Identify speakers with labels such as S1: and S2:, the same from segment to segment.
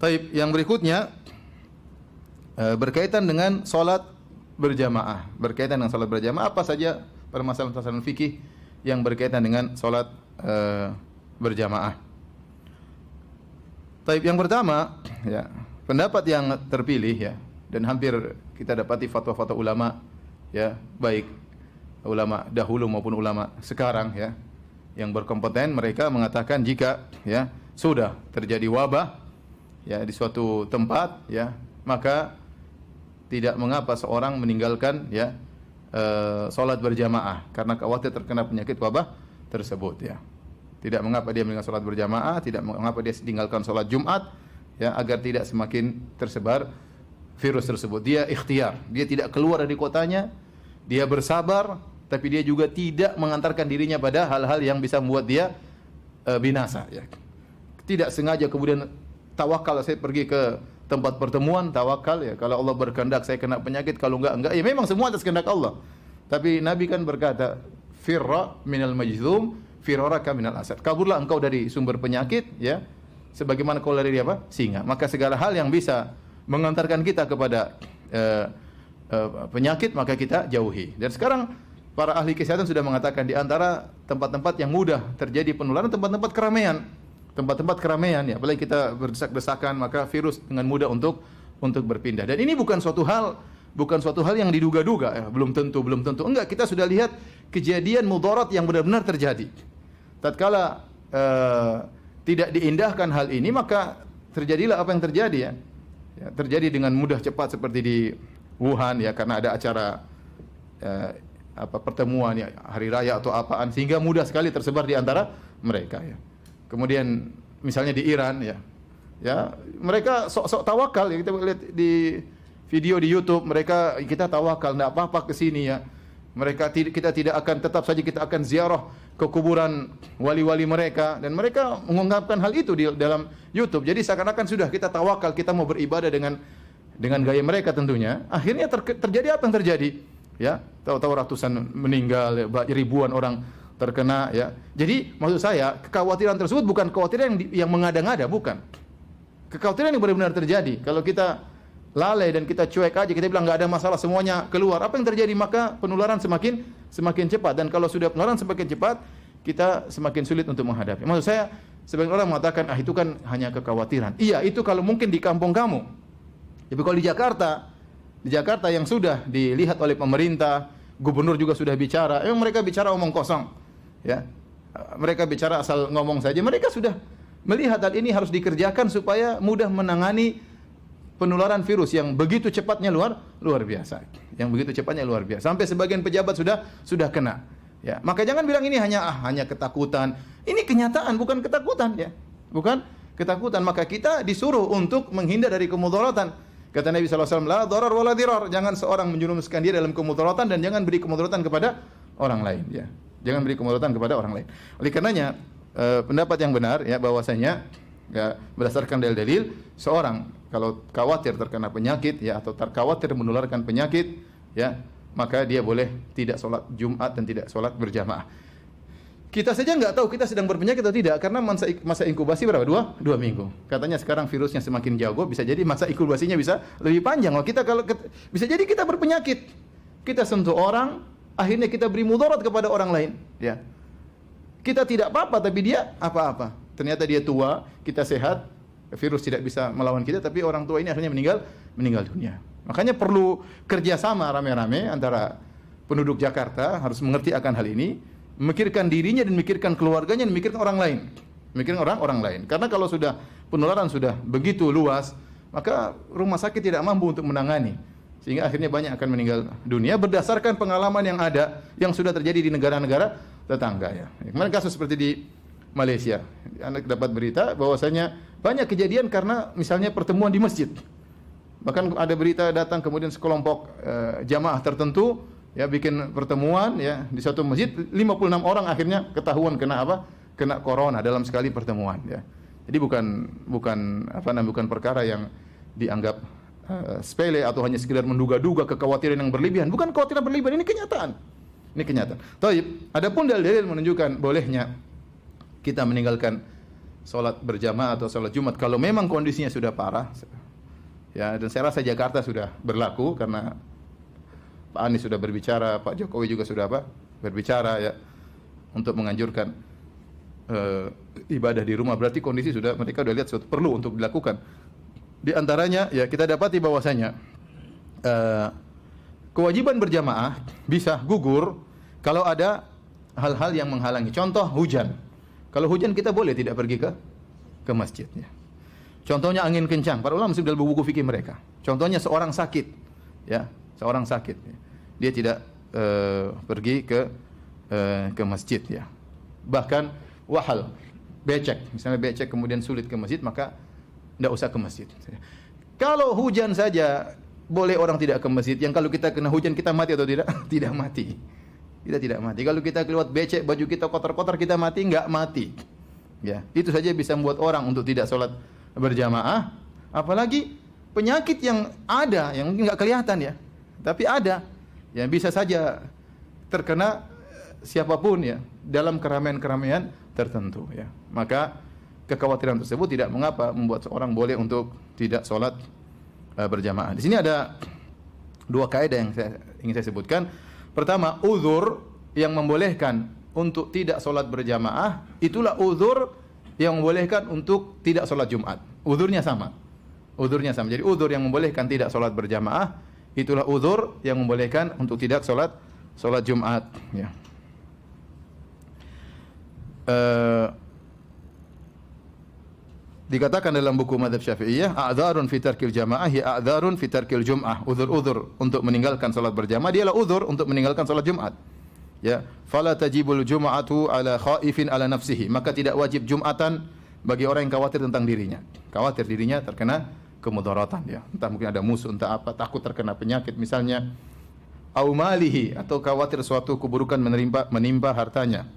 S1: Taib, yang berikutnya berkaitan dengan salat berjamaah. Berkaitan dengan salat berjamaah, apa saja permasalahan fikih yang berkaitan dengan salat berjamaah. Taib, yang pertama, ya, pendapat yang terpilih, ya, dan hampir kita dapati fatwa-fatwa ulama, ya, baik ulama dahulu maupun ulama sekarang, ya, yang berkompeten, mereka mengatakan jika, ya, sudah terjadi wabah, ya, di suatu tempat, ya, maka tidak mengapa seorang meninggalkan, ya, salat berjamaah karena khawatir terkena penyakit wabah tersebut, ya. Tidak mengapa dia meninggalkan salat berjamaah, tidak mengapa dia meninggalkan salat Jumat, ya, agar tidak semakin tersebar virus tersebut. Dia ikhtiar, dia tidak keluar dari kotanya, dia bersabar, tapi dia juga tidak mengantarkan dirinya pada hal-hal yang bisa membuat dia binasa, ya. Tidak sengaja kemudian tawakal, saya pergi ke tempat pertemuan, tawakal, ya, kalau Allah berkehendak saya kena penyakit, kalau enggak, ya memang semua atas kehendak Allah. Tapi Nabi kan berkata, firra minal majzum, firaraka minal asad. Kaburlah engkau dari sumber penyakit, ya, sebagaimana kau lari dari apa? Singa. Maka segala hal yang bisa mengantarkan kita kepada penyakit, maka kita jauhi. Dan sekarang para ahli kesehatan sudah mengatakan di antara tempat-tempat yang mudah terjadi penularan, tempat-tempat keramaian. Tempat-tempat keramaian, ya, apalagi kita berdesak-desakan, maka virus dengan mudah untuk berpindah. Dan ini bukan suatu hal yang diduga-duga, ya, belum tentu. Enggak, kita sudah lihat kejadian mudarat yang benar-benar terjadi. Tatkala tidak diindahkan hal ini, maka terjadilah apa yang terjadi, ya. Ya, terjadi dengan mudah cepat seperti di Wuhan, ya, karena ada acara pertemuan, ya, hari raya atau apaan, sehingga mudah sekali tersebar di antara mereka, ya. Kemudian misalnya di Iran, ya, mereka sok-sok tawakal, ya, kita lihat di video di YouTube, mereka, kita tawakal, tidak apa-apa ke sini, ya. Kita tidak akan, tetap saja kita akan ziarah ke kuburan wali-wali mereka, dan mereka mengungkapkan hal itu di dalam YouTube. Jadi seakan-akan sudah kita tawakal, kita mau beribadah dengan gaya mereka tentunya. Akhirnya terjadi apa yang terjadi? Ya, tahu-tahu ratusan meninggal, ya, ribuan orang terkena, ya. Jadi maksud saya, kekhawatiran tersebut bukan kekhawatiran yang mengada-ngada, bukan. Kekhawatiran yang benar-benar terjadi. Kalau kita lalai dan kita cuek aja, kita bilang nggak ada masalah, semuanya keluar, apa yang terjadi? Maka penularan semakin cepat, dan kalau sudah penularan semakin cepat, kita semakin sulit untuk menghadapi. Maksud saya, sebagian orang mengatakan, itu kan hanya kekhawatiran. Iya, itu kalau mungkin di kampung kamu. Tapi kalau di Jakarta yang sudah dilihat oleh pemerintah, gubernur juga sudah bicara, mereka bicara omong kosong, ya. Mereka bicara asal ngomong saja. Mereka sudah melihat hal ini harus dikerjakan supaya mudah menangani penularan virus yang begitu cepatnya luar biasa. Yang begitu cepatnya luar biasa. Sampai sebagian pejabat sudah kena. Ya, maka jangan bilang ini hanya ketakutan. Ini kenyataan, bukan ketakutan, ya. Bukan ketakutan. Maka kita disuruh untuk menghindar dari kemudaratan. Kata Nabi SAW, la darar wa la dirar. Jangan seorang menjerumuskan dia dalam kemudaratan, dan jangan beri kemudaratan kepada orang lain, ya. Jangan beri kemudaratan kepada orang lain. Oleh karenanya, pendapat yang benar, ya, bahwasanya, ya, berdasarkan dalil-dalil, seorang kalau khawatir terkena penyakit, ya, atau khawatir menularkan penyakit, ya, maka dia boleh tidak sholat Jumat dan tidak sholat berjamaah. Kita saja nggak tahu kita sedang berpenyakit atau tidak, karena masa inkubasi berapa? Dua minggu. Katanya sekarang virusnya semakin jago, bisa jadi masa inkubasinya bisa lebih panjang. Kalau bisa jadi kita berpenyakit, kita sentuh orang, akhirnya kita beri mudarat kepada orang lain, ya. Kita tidak apa-apa, tapi dia apa-apa. Ternyata dia tua, kita sehat, virus tidak bisa melawan kita, tapi orang tua ini akhirnya meninggal dunia. Makanya perlu kerjasama rame-rame antara penduduk Jakarta, harus mengerti akan hal ini, memikirkan dirinya dan memikirkan keluarganya dan memikirkan orang lain. Memikirkan orang lain. Karena kalau sudah penularan sudah begitu luas, maka rumah sakit tidak mampu untuk menangani. Sehingga akhirnya banyak akan meninggal dunia berdasarkan pengalaman yang ada, yang sudah terjadi di negara-negara tetangga, ya. Kemarin kasus seperti di Malaysia, Anda dapat berita bahwasanya banyak kejadian karena misalnya pertemuan di masjid. Bahkan ada berita datang kemudian sekelompok jamaah tertentu, ya, bikin pertemuan, ya, di suatu masjid, 56 orang akhirnya ketahuan kena kena corona dalam sekali pertemuan, ya. Jadi bukan perkara yang dianggap sepele atau hanya sekedar menduga-duga, kekhawatiran yang berlebihan. Bukan kekhawatiran berlebihan, ini kenyataan. Taib. Adapun dalil menunjukkan bolehnya kita meninggalkan sholat berjamaah atau sholat Jumat kalau memang kondisinya sudah parah. Ya, dan saya rasa Jakarta sudah berlaku karena Pak Anies sudah berbicara, Pak Jokowi juga sudah berbicara ya untuk menganjurkan ibadah di rumah. Berarti kondisi sudah mereka sudah lihat suatu perlu untuk dilakukan. Di antaranya ya kita dapati bahwasanya kewajiban berjamaah bisa gugur kalau ada hal-hal yang menghalangi. Contoh hujan. Kalau hujan kita boleh tidak pergi ke masjid ya. Contohnya angin kencang. Para ulama sudah buku fikih mereka. Contohnya seorang sakit ya, seorang sakit. Dia tidak pergi ke masjid ya. Bahkan wahal, becek, misalnya becek kemudian sulit ke masjid, maka tidak usah ke masjid. Kalau hujan saja boleh orang tidak ke masjid, yang kalau kita kena hujan kita mati atau tidak? Tidak mati. Kita tidak mati. Kalau kita keluar becek, baju kita kotor-kotor, kita mati? Enggak mati. Ya, itu saja bisa membuat orang untuk tidak sholat berjamaah. Apalagi penyakit yang ada, yang enggak kelihatan ya, tapi ada, yang bisa saja terkena siapapun ya dalam keramaian-keramaian tertentu ya. Maka kekhawatiran tersebut tidak mengapa membuat seorang boleh untuk tidak sholat berjamaah. Di sini ada dua kaidah yang ingin saya sebutkan. Pertama, uzur yang membolehkan untuk tidak sholat berjamaah, itulah uzur yang membolehkan untuk tidak sholat Jumat. Uzurnya sama. Uzurnya sama. Jadi uzur yang membolehkan tidak sholat berjamaah, itulah uzur yang membolehkan untuk tidak sholat Jumat ya. Dikatakan dalam buku Madzhab Syafi'iyah, a'dzarun fi tarkil jamaah ya a'dzarun fi tarkil jum'ah. Uzur-uzur untuk meninggalkan salat berjamaah dialah uzur untuk meninggalkan salat Jumat. Ya, fala tajibul jum'atu ala khaifin ala nafsihi. Maka tidak wajib Jumatan bagi orang yang khawatir tentang dirinya. Khawatir dirinya terkena kemudaratan ya. Entah mungkin ada musuh, entah apa, takut terkena penyakit misalnya. Au malihi, atau khawatir suatu keburukan menimpa hartanya.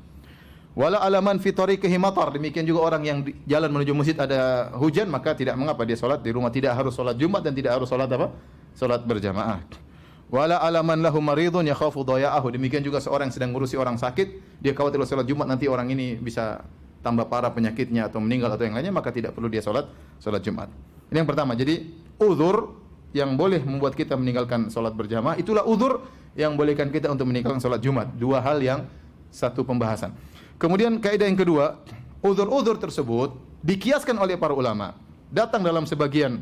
S1: Wala alaman fi tariqihi matar. Demikian juga orang yang di jalan menuju masjid ada hujan, maka tidak mengapa dia salat di rumah, tidak harus salat Jumat dan tidak harus salat apa? Salat berjamaah. Wala alaman lahu maridun yakhafu dhaya'ahu. Demikian juga seorang yang sedang ngurusi orang sakit, dia khawatir salat Jumat nanti orang ini bisa tambah parah penyakitnya atau meninggal atau yang lainnya, maka tidak perlu dia salat Jumat. Ini yang pertama. Jadi uzur yang boleh membuat kita meninggalkan salat berjamaah, itulah uzur yang bolehkan kita untuk meninggalkan salat Jumat. Dua hal yang satu pembahasan. Kemudian kaidah yang kedua, uzur-uzur tersebut dikiaskan oleh para ulama. Datang dalam sebagian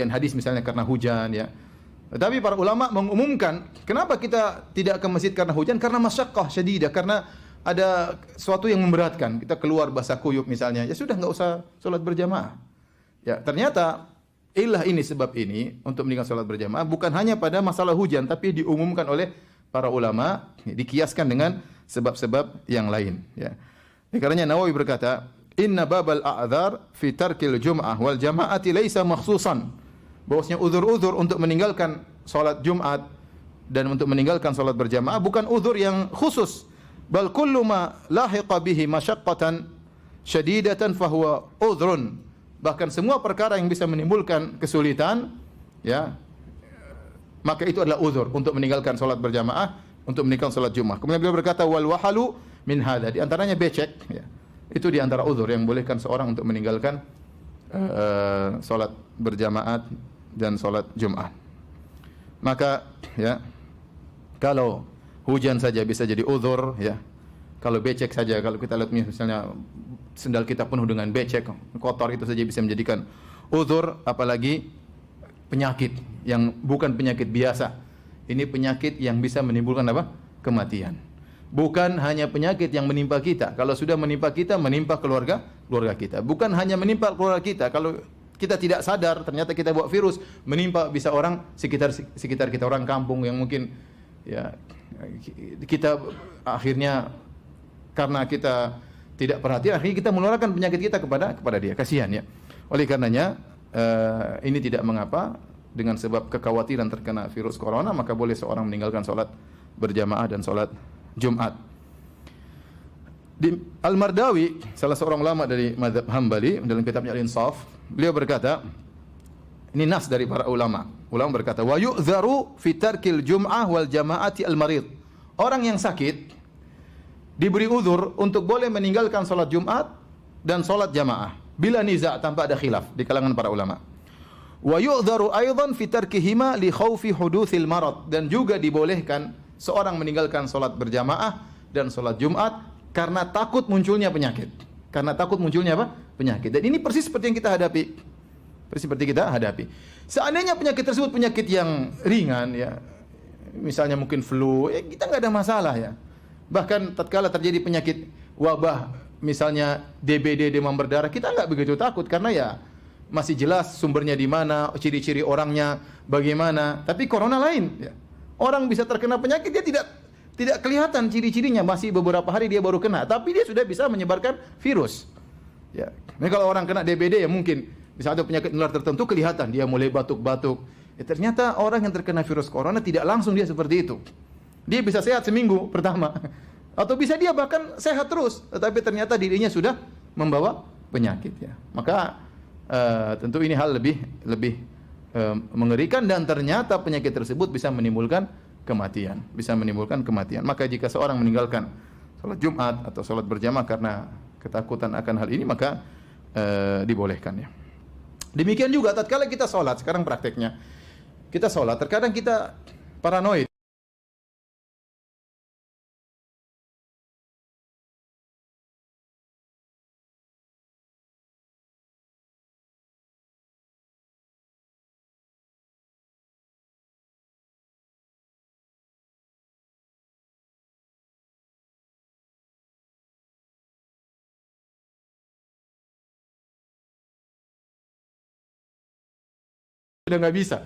S1: hadis misalnya karena hujan ya. Tetapi para ulama mengumumkan, kenapa kita tidak ke masjid karena hujan? Karena masyaqqah syadidah, karena ada sesuatu yang memberatkan. Kita keluar basah kuyup misalnya, ya sudah enggak usah salat berjamaah. Ya, ternyata ilah ini sebab ini untuk meninggalkan salat berjamaah bukan hanya pada masalah hujan, tapi diumumkan oleh para ulama, dikiaskan dengan sebab-sebab yang lain ya. Karenanya Nawawi berkata, "Inna babal a'dzar fi tarkil jum'ah wal jama'ati laisa makhsusan." Bahwasanya uzur-uzur untuk meninggalkan salat Jumat dan untuk meninggalkan salat berjamaah bukan uzur yang khusus. Bal kullu ma lahiqa bihi masyaqqatan syadidatan fahuwa uzrun. Bahkan semua perkara yang bisa menimbulkan kesulitan ya, maka itu adalah uzur untuk meninggalkan salat berjamaah, untuk meninggalkan salat Jumat. Kemudian beliau berkata wal wahalu min hadza, di antaranya becek ya. Itu di antara uzur yang bolehkan seorang untuk meninggalkan salat berjamaah dan salat Jumat. Maka ya, kalau hujan saja bisa jadi uzur ya. Kalau becek saja, kalau kita lihat misalnya sendal kita penuh dengan becek, kotor, itu saja bisa menjadikan uzur, apalagi penyakit yang bukan penyakit biasa. Ini penyakit yang bisa menimbulkan apa? Kematian. Bukan hanya penyakit yang menimpa kita. Kalau sudah menimpa kita, menimpa keluarga kita. Bukan hanya menimpa keluarga kita. Kalau kita tidak sadar, ternyata kita bawa virus, menimpa bisa orang sekitar kita, orang kampung yang mungkin ya kita akhirnya karena kita tidak perhatian, akhirnya kita menularkan penyakit kita kepada dia. Kasihan ya. Oleh karenanya ini tidak mengapa, dengan sebab kekhawatiran terkena virus corona, maka boleh seorang meninggalkan salat berjamaah dan salat Jumat. Al-Mardawi, salah seorang ulama dari mazhab Hambali, dalam kitabnya Al-Insaf, beliau berkata, ini nas dari para ulama. Ulama berkata, wa yu'dzaru fi tarkil jum'ah wal jama'ati al-marid. Orang yang sakit diberi uzur untuk boleh meninggalkan salat Jumat dan salat jamaah bila niza' tanpa ada khilaf di kalangan para ulama. Wa yu'dharu aidan fi tarkihima li khaufi hudutsil marad, dan juga dibolehkan seorang meninggalkan salat berjamaah dan salat Jumat karena takut munculnya penyakit. Karena takut munculnya apa? Penyakit. Dan ini persis seperti yang kita hadapi. Persis seperti kita hadapi. Seandainya penyakit tersebut penyakit yang ringan ya, misalnya mungkin flu, kita nggak ada masalah ya. Bahkan tatkala terjadi penyakit wabah, misalnya DBD, demam berdarah, kita nggak begitu takut karena ya masih jelas sumbernya di mana, ciri-ciri orangnya bagaimana. Tapi corona lain, ya. Orang bisa terkena penyakit dia tidak kelihatan ciri-cirinya, masih beberapa hari dia baru kena, tapi dia sudah bisa menyebarkan virus. Ya. Ini kalau orang kena DBD ya mungkin bisa ada penyakit menular tertentu kelihatan dia mulai batuk-batuk. Ya, ternyata orang yang terkena virus corona tidak langsung dia seperti itu. Dia bisa sehat seminggu pertama, atau bisa dia bahkan sehat terus, tetapi ternyata dirinya sudah membawa penyakit. Ya. Maka tentu ini hal lebih mengerikan, dan ternyata penyakit tersebut bisa menimbulkan kematian, Maka jika seorang meninggalkan salat Jumat atau salat berjamaah karena ketakutan akan hal ini, maka dibolehkan ya. Demikian juga tatkala kita salat, sekarang prakteknya kita salat, terkadang kita paranoid. Sudah nggak bisa.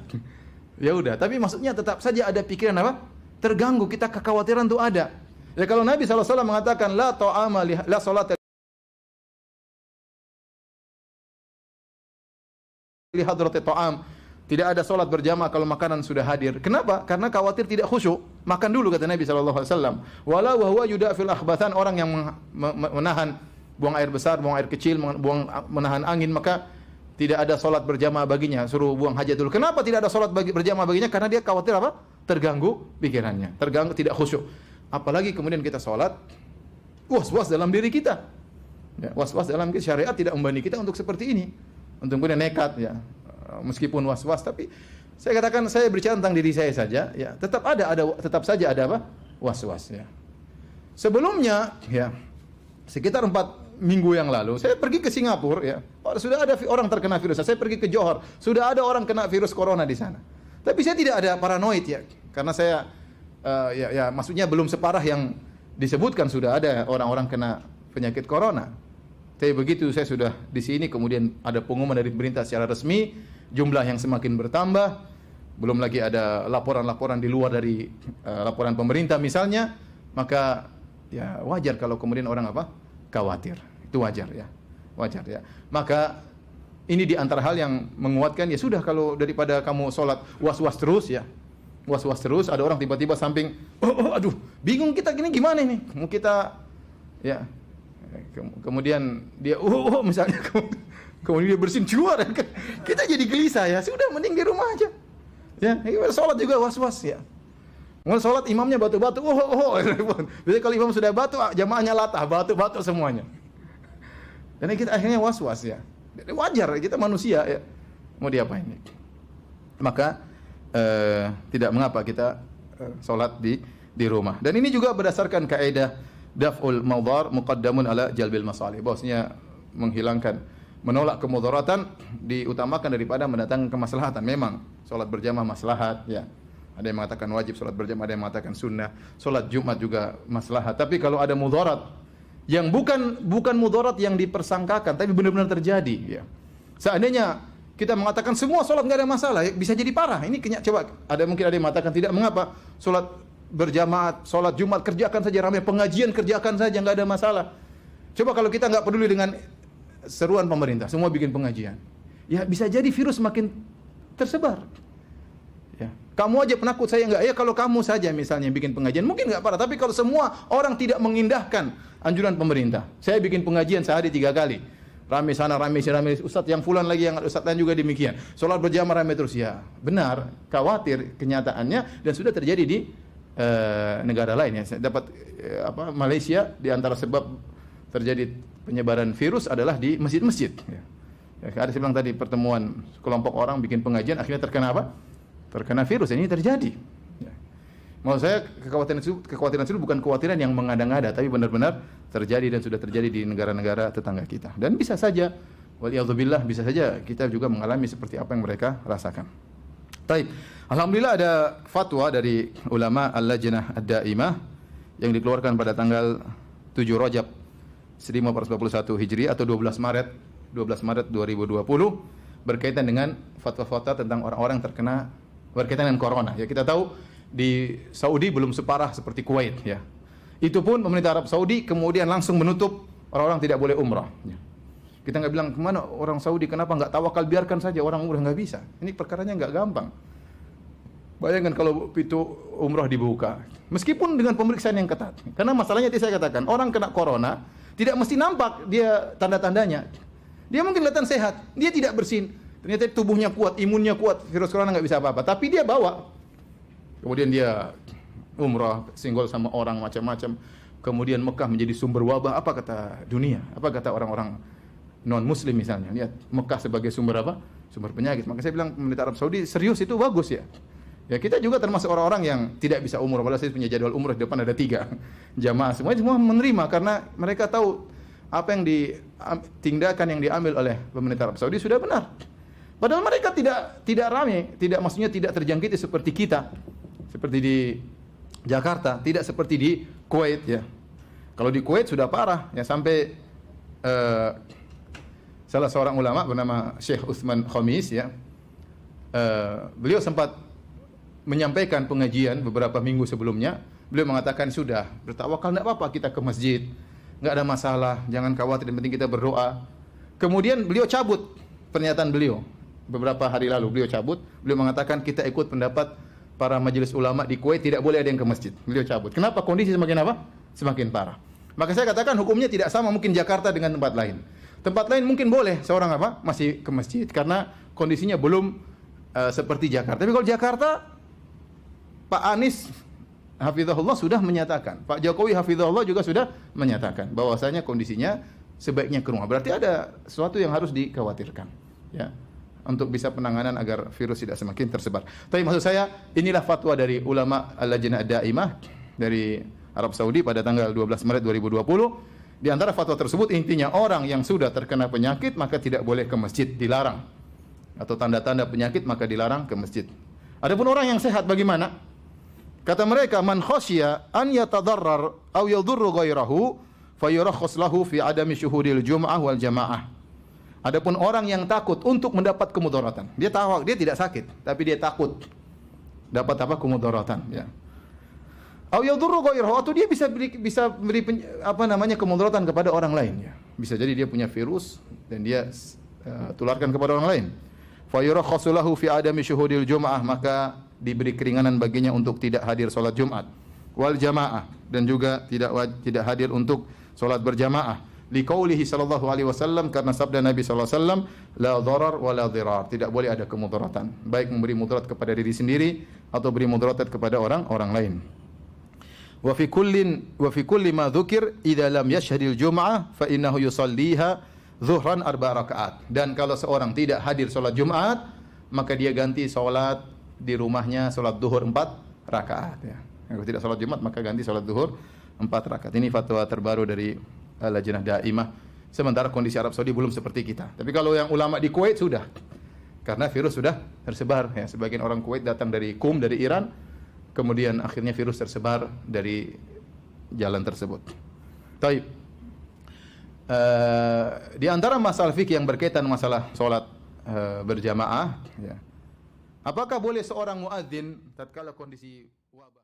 S1: Ya udah, tapi maksudnya tetap saja ada pikiran apa? Terganggu, kita kekhawatiran itu ada. Ya kalau Nabi SAW mengatakan la ta'ama la salata li hadrati ta'am, tidak ada salat berjamaah kalau makanan sudah hadir. Kenapa? Karena khawatir tidak khusyuk. Makan dulu kata Nabi SAW. Wala wa huwa yudafil akhbathan, orang yang menahan buang air besar, buang air kecil, menahan angin, maka tidak ada salat berjamaah baginya, suruh buang hajat dulu. Kenapa tidak ada salat berjamaah baginya? Karena dia khawatir apa? Terganggu pikirannya, terganggu, tidak khusyuk. Apalagi kemudian kita salat was-was dalam diri kita. Ya, was-was dalam syariat tidak membanding kita untuk seperti ini. Untuk kemudian nekat ya. Meskipun was-was, tapi saya katakan, saya berbicara tentang diri saya saja ya, tetap saja ada apa? Was-was ya. Sebelumnya ya, sekitar 4 minggu yang lalu saya pergi ke Singapura ya. Sudah ada orang terkena virus. Saya pergi ke Johor, sudah ada orang kena virus corona di sana. Tapi saya tidak ada paranoid ya, karena saya maksudnya belum separah yang disebutkan sudah ada orang-orang kena penyakit corona. Tapi begitu saya sudah di sini, kemudian ada pengumuman dari pemerintah secara resmi, jumlah yang semakin bertambah, belum lagi ada laporan-laporan di luar dari laporan pemerintah misalnya, maka ya wajar kalau kemudian orang apa? Khawatir. Itu wajar ya. Wajar ya. Maka ini di antara hal yang menguatkan, ya sudah, kalau daripada kamu sholat was-was terus ya. Was-was terus, ada orang tiba-tiba samping, aduh, bingung kita gini gimana nih? Mau kita ya. Kemudian dia misalnya kemudian dia bersin keluar, kita jadi gelisah ya. Sudah, mending di rumah aja. Ya, sholat juga was-was ya. Mau sholat imamnya batu-batu, biasanya kalau imam sudah batu, jamaahnya latah, batu-batu semuanya. Dan kita akhirnya was-was ya. Wajar, kita manusia ya. Mau diapain? Maka tidak mengapa kita sholat di rumah. Dan ini juga berdasarkan kaidah daf'ul mawdhar muqaddamun ala jalbil masalih. Bahwasanya menolak kemudaratan diutamakan daripada mendatangkan kemaslahatan. Memang sholat berjamaah maslahat ya. Ada yang mengatakan wajib sholat berjamaah, ada yang mengatakan sunnah. Sholat Jumat juga maslahat. Tapi kalau ada mudarat yang bukan mudarat yang dipersangkakan, tapi benar-benar terjadi, ya. Seandainya kita mengatakan semua sholat nggak ada masalah, ya, bisa jadi parah. Ini coba mungkin ada yang mengatakan tidak, mengapa sholat berjamaah, sholat Jumat kerjakan saja ramai, pengajian kerjakan saja nggak ada masalah. Coba kalau kita nggak peduli dengan seruan pemerintah, semua bikin pengajian, ya bisa jadi virus makin tersebar. Ya. Kamu aja penakut, saya enggak. Ya kalau kamu saja misalnya bikin pengajian mungkin enggak parah, tapi kalau semua orang tidak mengindahkan anjuran pemerintah, saya bikin pengajian sehari 3 kali, rame sana rame sini, rame ustaz yang fulan lagi, yang ustaz lain juga demikian, sholat berjamaah rame terus, ya benar, khawatir kenyataannya, dan sudah terjadi di negara lain ya. Saya dapat Malaysia, di antara sebab terjadi penyebaran virus adalah di masjid-masjid. Ya. Ada saya bilang tadi pertemuan kelompok orang bikin pengajian akhirnya terkena apa? Terkena virus. Ini terjadi. Ya. Maksud saya kekhawatiran itu bukan kekhawatiran yang mengada-ngada, tapi benar-benar terjadi dan sudah terjadi di negara-negara tetangga kita. Dan bisa saja, waliyadzubillah, bisa saja kita juga mengalami seperti apa yang mereka rasakan. Taib. Alhamdulillah ada fatwa dari ulama Al-Lajnah Ad-Daimah yang dikeluarkan pada tanggal 7 Rajab 1441 Hijri atau 12 Maret 2020 berkaitan dengan fatwa-fatwa tentang orang-orang terkena berkaitan dengan corona. Ya, kita tahu di Saudi belum separah seperti Kuwait, ya. Itu pun pemerintah Arab Saudi kemudian langsung menutup orang-orang tidak boleh umrah. Ya. Kita nggak bilang kemana orang Saudi, kenapa nggak tawakal, biarkan saja orang umrah, nggak bisa. Ini perkaranya nggak gampang. Bayangkan kalau pintu umrah dibuka, meskipun dengan pemeriksaan yang ketat. Karena masalahnya tadi saya katakan, orang kena corona tidak mesti nampak dia tanda-tandanya. Dia mungkin kelihatan sehat, dia tidak bersin. Ternyata tubuhnya kuat, imunnya kuat, virus corona nggak bisa apa-apa. Tapi dia bawa. Kemudian dia umrah, singgol sama orang macam-macam. Kemudian Mekah menjadi sumber wabah. Apa kata dunia? Apa kata orang-orang non-muslim misalnya? Lihat Mekah sebagai sumber apa? Sumber penyakit. Maka saya bilang pemerintah Arab Saudi serius, itu bagus ya. Ya, kita juga termasuk orang-orang yang tidak bisa umrah. Padahal saya punya jadwal umrah, di depan ada 3 jamaah. Semua menerima karena mereka tahu apa yang tindakan yang diambil oleh pemerintah Arab Saudi sudah benar. Padahal mereka tidak ramai, maksudnya tidak terjangkiti seperti kita. Seperti di Jakarta, tidak seperti di Kuwait, ya. Kalau di Kuwait sudah parah, ya, sampai salah seorang ulama bernama Syekh Utsman Khamis, ya. Beliau sempat menyampaikan pengajian beberapa minggu sebelumnya. Beliau mengatakan sudah bertawakal, tidak apa-apa kita ke masjid, nggak ada masalah, jangan khawatir, yang penting kita berdoa. Kemudian beliau cabut pernyataan beliau beberapa hari lalu. Beliau cabut, beliau mengatakan kita ikut pendapat para majelis ulama di Kuwait, tidak boleh ada yang ke masjid. Beliau cabut. Kenapa? Kondisi semakin apa? Semakin parah. Maka saya katakan hukumnya tidak sama mungkin Jakarta dengan tempat lain. Tempat lain mungkin boleh seorang apa? Masih ke masjid karena kondisinya belum seperti Jakarta. Tapi kalau Jakarta, Pak Anies hafizahullah sudah menyatakan, Pak Jokowi hafizahullah juga sudah menyatakan bahwasanya kondisinya sebaiknya ke rumah. Berarti ada sesuatu yang harus dikhawatirkan, ya, untuk bisa penanganan agar virus tidak semakin tersebar. Tapi maksud saya, inilah fatwa dari ulama Al-Lajnah Ad-Daimah dari Arab Saudi pada tanggal 12 Maret 2020. Di antara fatwa tersebut intinya orang yang sudah terkena penyakit maka tidak boleh ke masjid, dilarang. Atau tanda-tanda penyakit maka dilarang ke masjid. Adapun orang yang sehat bagaimana? Kata mereka, man khasya an yatadarrar aw yadurru ghairahu fayurakhas lahu fi adami syuhudil jum'ah wal jamaah. Adapun orang yang takut untuk mendapat kemudaratan, dia tahu dia tidak sakit, tapi dia takut dapat apa? Kemudaratan, ya. Aw yadurru ghairahu, atau dia bisa beri kemudaratan kepada orang lain, ya. Bisa jadi dia punya virus dan dia tularkan kepada orang lain. Fayurakhas lahu fi adami syuhudil jum'ah, maka diberi keringanan baginya untuk tidak hadir salat Jumat wal jamaah, dan juga tidak hadir untuk salat berjamaah. Liqaulihi sallallahu alaihi wasallam, karena sabda Nabi sallallahu alaihi wasallam, la dharar wa la dhirar, tidak boleh ada kemudaratan, baik memberi mudarat kepada diri sendiri atau beri mudarat kepada orang lain. Wa fi kulli ma dzukir idza lam yashhadil jum'ah fa innahu yusalliha zuhran 4 rakaat. Dan kalau seorang tidak hadir salat Jumat, maka dia ganti salat di rumahnya, salat zuhur 4 rakaat, ya. Kalau tidak salat Jumat maka ganti salat zuhur 4 rakaat. Ini fatwa terbaru dari Al-Lajnah Daimah. Sementara kondisi Arab Saudi belum seperti kita. Tapi kalau yang ulama di Kuwait sudah. Karena virus sudah tersebar, ya. Sebagian orang Kuwait datang dari Qum, dari Iran. Kemudian akhirnya virus tersebar dari jalan tersebut. Taib. Di antara masalah fikih yang berkaitan masalah salat berjamaah, ya. Apakah boleh seorang muadzin tatkala kondisi wabah